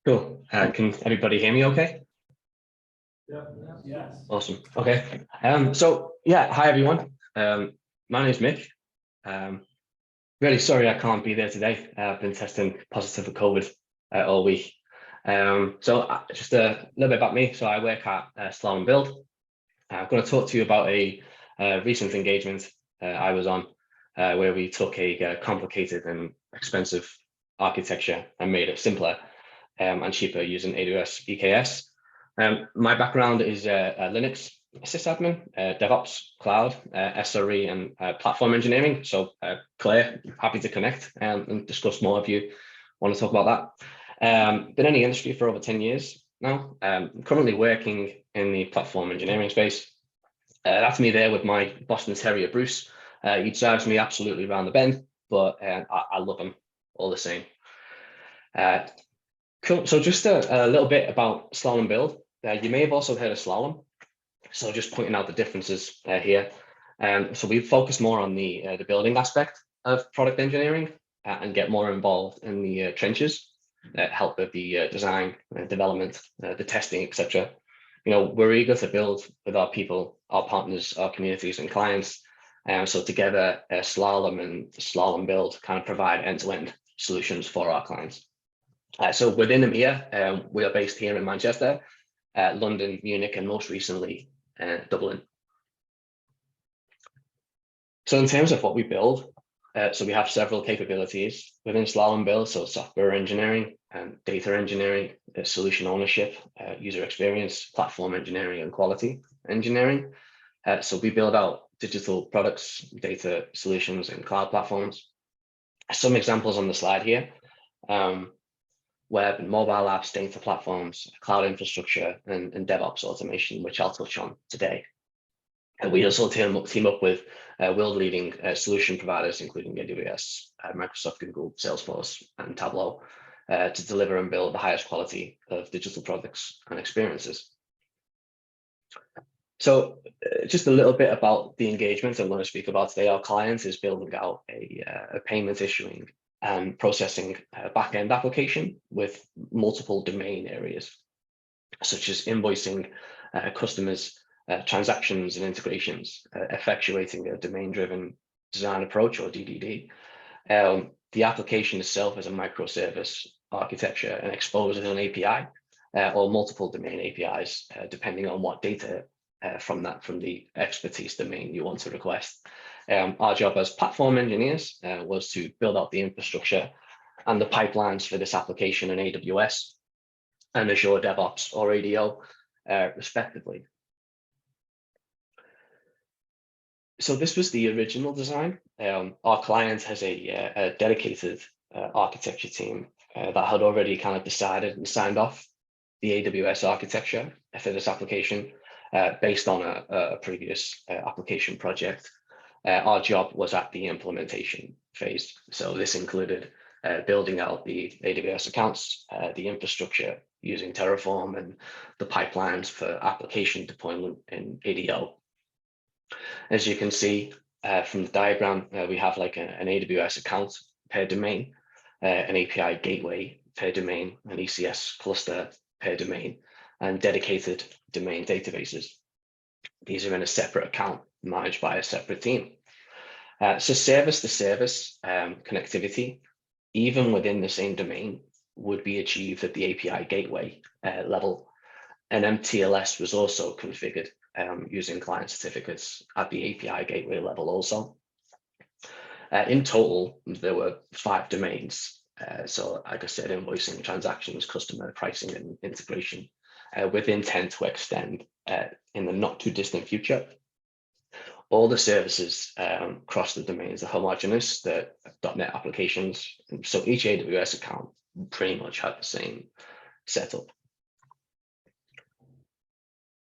Cool. Can everybody hear me okay? Yeah. Yes. Awesome. Okay. Hi everyone. My name is Mick. Um, really sorry I can't be there today. I've been testing positive for COVID all week. Just a little bit about me. So I work at Slalom Build. I'm going to talk to you about a recent engagement I was on where we took a complicated and expensive architecture and made it simpler and cheaper using AWS EKS. My background is Linux sysadmin, DevOps, cloud, SRE, and platform engineering. So Claire, happy to connect and discuss more if you want to talk about that. Been in the industry for over 10 years now. Currently working in the platform engineering space. That's me there with my Boston Terrier, Bruce. He drives me absolutely around the bend, but I love him all the same. Cool. So just a little bit about Slalom Build. You may have also heard of Slalom. So just pointing out the differences here. So we focus more on the building aspect of product engineering and get more involved in the trenches, help with the design, development, the testing, etc. We're eager to build with our people, our partners, our communities and clients. So together, Slalom and Slalom Build kind of provide end-to-end solutions for our clients. So within EMEA, we are based here in Manchester, London, Munich, and most recently, Dublin. So in terms of what we build, so we have several capabilities within Slalom Build, so software engineering, data engineering, solution ownership, user experience, platform engineering, and quality engineering. So we build out digital products, data solutions, and cloud platforms. Some examples on the slide here. Web and mobile apps, data platforms, cloud infrastructure, and DevOps automation, which I'll touch on today. And we also team up with world-leading solution providers, including AWS, Microsoft, Google, Salesforce, and Tableau, to deliver and build the highest quality of digital products and experiences. So just a little bit about the engagement I'm going to speak about today. Our client is building out a payment issuing and processing back-end application with multiple domain areas, such as invoicing customers, transactions and integrations, effectuating a domain-driven design approach, or DDD. The application itself is a microservice architecture and exposes an API or multiple domain APIs, depending on what data from the expertise domain you want to request. Our job as platform engineers was to build out the infrastructure and the pipelines for this application in AWS and Azure DevOps or ADO, respectively. So this was the original design. Our client has a dedicated architecture team that had already kind of decided and signed off the AWS architecture for this application based on a previous application project. Our job was at the implementation phase. So this included building out the AWS accounts, the infrastructure using Terraform, and the pipelines for application deployment in ADO. As you can see from the diagram, we have like an AWS account per domain, an API gateway per domain, an ECS cluster per domain, and dedicated domain databases. These are in a separate account managed by a separate team. So service to service connectivity, even within the same domain, would be achieved at the API gateway level. And MTLS was also configured using client certificates at the API gateway level also. In total, there were 5 domains. So like I said, invoicing, transactions, customer pricing, and integration, with intent to extend in the not too distant future. All the services across the domains are homogeneous, the .NET applications. So each AWS account pretty much had the same setup.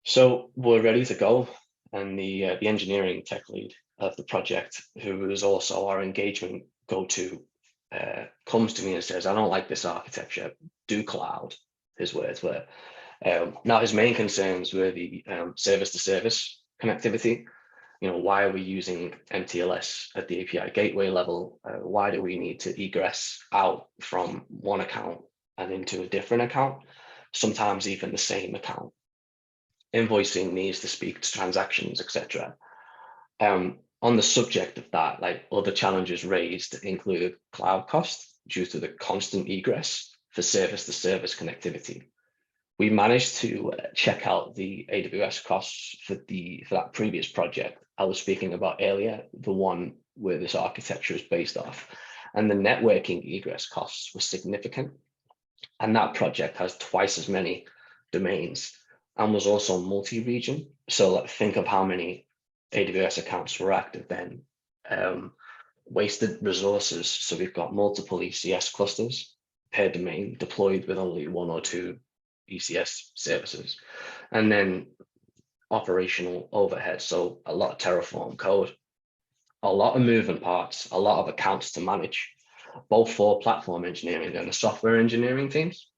So we're ready to go, and the engineering tech lead of the project, who is also our engagement go-to, comes to me and says, "I don't like this architecture, do cloud," his words were. Now his main concerns were the service-to-service connectivity. Why are we using MTLS at the API gateway level? Why do we need to egress out from one account and into a different account, sometimes even the same account. Invoicing needs to speak to transactions, etc. On the subject of that, like other challenges raised include cloud costs due to the constant egress for service-to-service connectivity. We managed to check out the AWS costs for that previous project I was speaking about earlier, the one where this architecture is based off, and the networking egress costs were significant. And that project has twice as many domains and was also multi-region. So like, think of how many AWS accounts were active then. Wasted resources. So we've got multiple ECS clusters per domain deployed with only one or two ECS services. And then operational overhead. So a lot of Terraform code, a lot of moving parts, a lot of accounts to manage, both for platform engineering and the software engineering teams.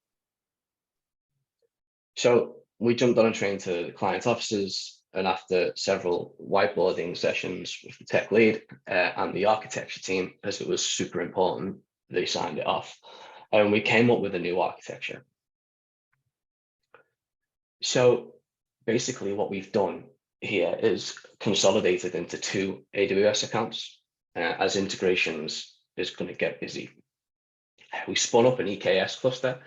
So we jumped on a train to the client offices, and after several whiteboarding sessions with the tech lead and the architecture team, as it was super important, they signed it off. And we came up with a new architecture. So basically what we've done here is consolidated into two AWS accounts as integrations is going to get busy. We spun up an EKS cluster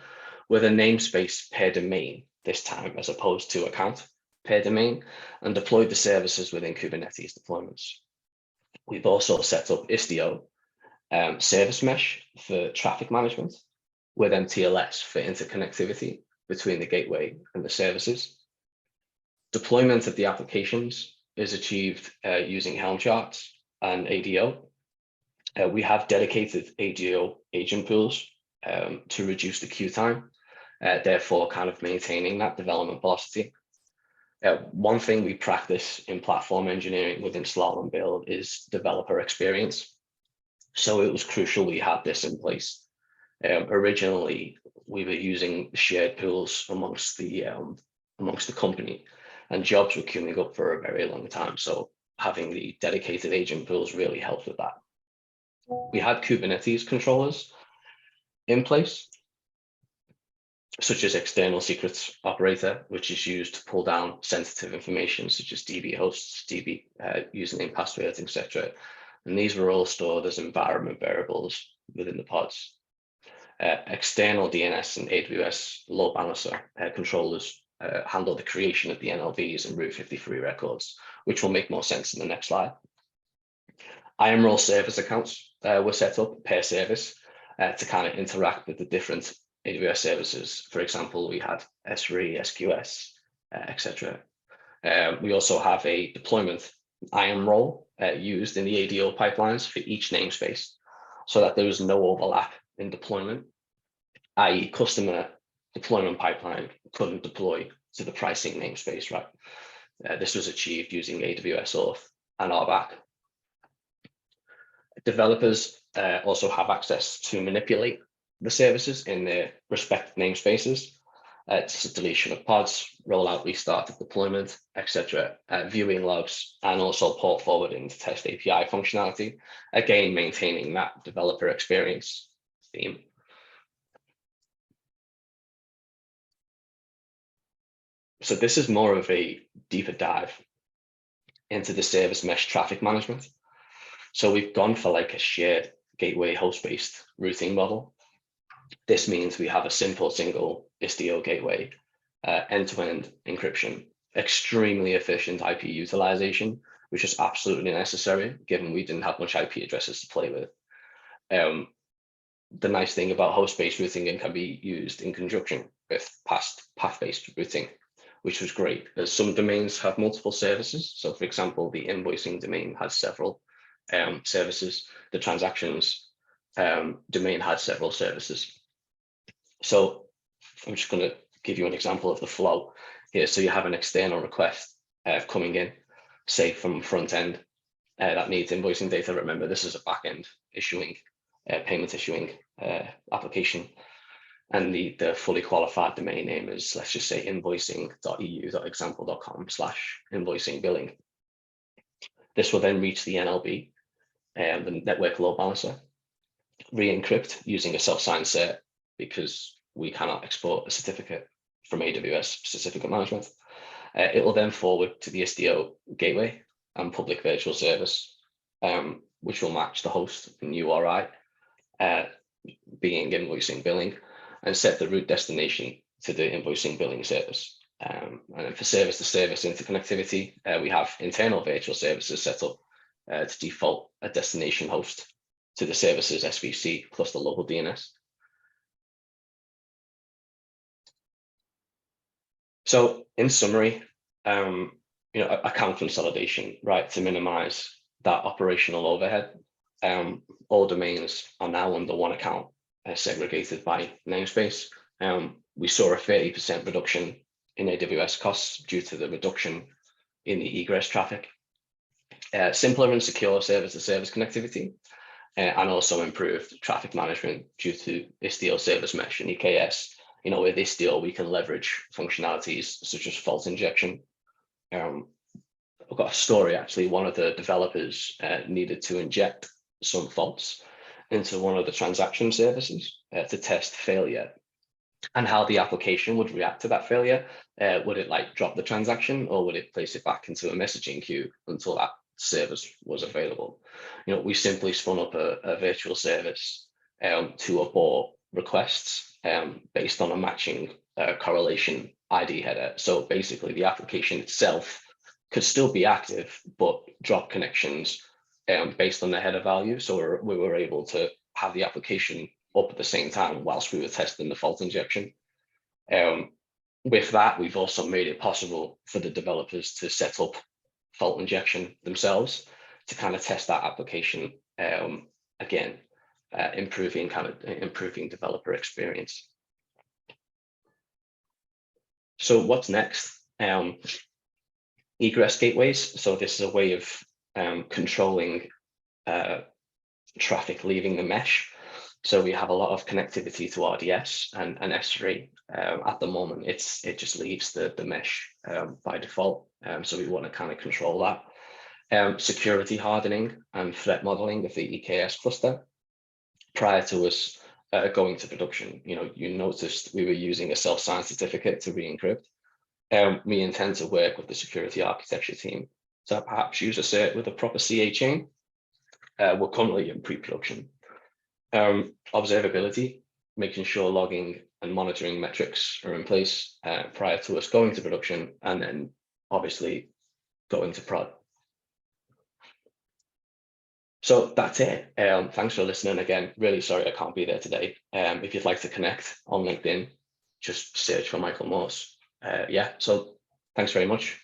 with a namespace per domain this time, as opposed to account per domain, and deployed the services within Kubernetes deployments. We've also set up Istio service mesh for traffic management with MTLS for interconnectivity between the gateway and the services. Deployment of the applications is achieved using Helm charts and ADO. We have dedicated ADO agent pools to reduce the queue time, therefore kind of maintaining that development velocity. One thing we practice in platform engineering within Slalom build is developer experience. So it was crucial we had this in place. Originally, we were using shared pools amongst the company, and jobs were queuing up for a very long time. So having the dedicated agent pools really helped with that. We had Kubernetes controllers in place, such as external secrets operator, which is used to pull down sensitive information such as DB hosts, DB username, passwords, etc. And these were all stored as environment variables within the pods. External DNS and AWS load balancer controllers handle the creation of the NLVs and Route 53 records, which will make more sense in the next slide. IAM service accounts were set up per service to kind of interact with the different AWS services. For example, we had S3, SQS, etc. We also have a deployment IAM role used in the ADO pipelines for each namespace, so that there is no overlap in deployment, i.e. customer deployment pipeline couldn't deploy to the pricing namespace, right? This was achieved using AWS Auth and RBAC. Developers also have access to manipulate the services in their respective namespaces. It's deletion of pods, rollout, restart of deployment, etc., viewing logs, and also port forwarding to test API functionality, again, maintaining that developer experience theme. So this is more of a deeper dive into the service mesh traffic management. So we've gone for like a shared gateway host-based routing model. This means we have a simple single Istio gateway, end-to-end encryption, extremely efficient IP utilization, which is absolutely necessary given we didn't have much IP addresses to play with. The nice thing about host-based routing, it can be used in conjunction with path-based routing, which was great, as some domains have multiple services. So for example, the invoicing domain has several services. The transactions domain had several services. So I'm just going to give you an example of the flow here. So you have an external request coming in, say from front end that needs invoicing data. Remember, this is a backend issuing, payment issuing application. And the fully qualified domain name is, let's just say, invoicing.eu.example.com/invoicing billing. This will then reach the NLB, the network load balancer, re-encrypt using a self-signed cert, because we cannot export a certificate from AWS certificate management. It will then forward to the Istio gateway and public virtual service, which will match the host and URI, being invoicing billing, and set the root destination to the invoicing billing service. And then for service to service interconnectivity, we have internal virtual services set up to default a destination host to the services SVC plus the local DNS. So in summary, account consolidation, right, to minimize that operational overhead. All domains are now under one account, segregated by namespace. We saw a 30% reduction in AWS costs due to the reduction in the egress traffic. Simpler and secure service-to-service connectivity, and also improved traffic management due to Istio service mesh and EKS. With Istio, we can leverage functionalities such as fault injection. I've got a story, actually. One of the developers needed to inject some faults into one of the transaction services to test failure and how the application would react to that failure. Would it drop the transaction, or would it place it back into a messaging queue until that service was available? We simply spun up a virtual service to abort requests based on a matching correlation ID header. So basically the application itself could still be active, but drop connections based on the header value. So we were able to have the application up at the same time whilst we were testing the fault injection. With that, we've also made it possible for the developers to set up fault injection themselves to kind of test that application again, improving developer experience. So what's next? Egress gateways. So this is a way of controlling traffic leaving the mesh. So we have a lot of connectivity to RDS and S3. At the moment, it just leaves the mesh by default. So we want to kind of control that. Security hardening and threat modeling of the EKS cluster prior to us going to production. You noticed we were using a self-signed certificate to re-encrypt. We intend to work with the security architecture team to perhaps use a cert with a proper CA chain. We're currently in pre-production. Observability, making sure logging and monitoring metrics are in place prior to us going to production, and then obviously going to prod. So that's it. Thanks for listening again. Really sorry I can't be there today. If you'd like to connect on LinkedIn, just search for Michael Morse. So thanks very much.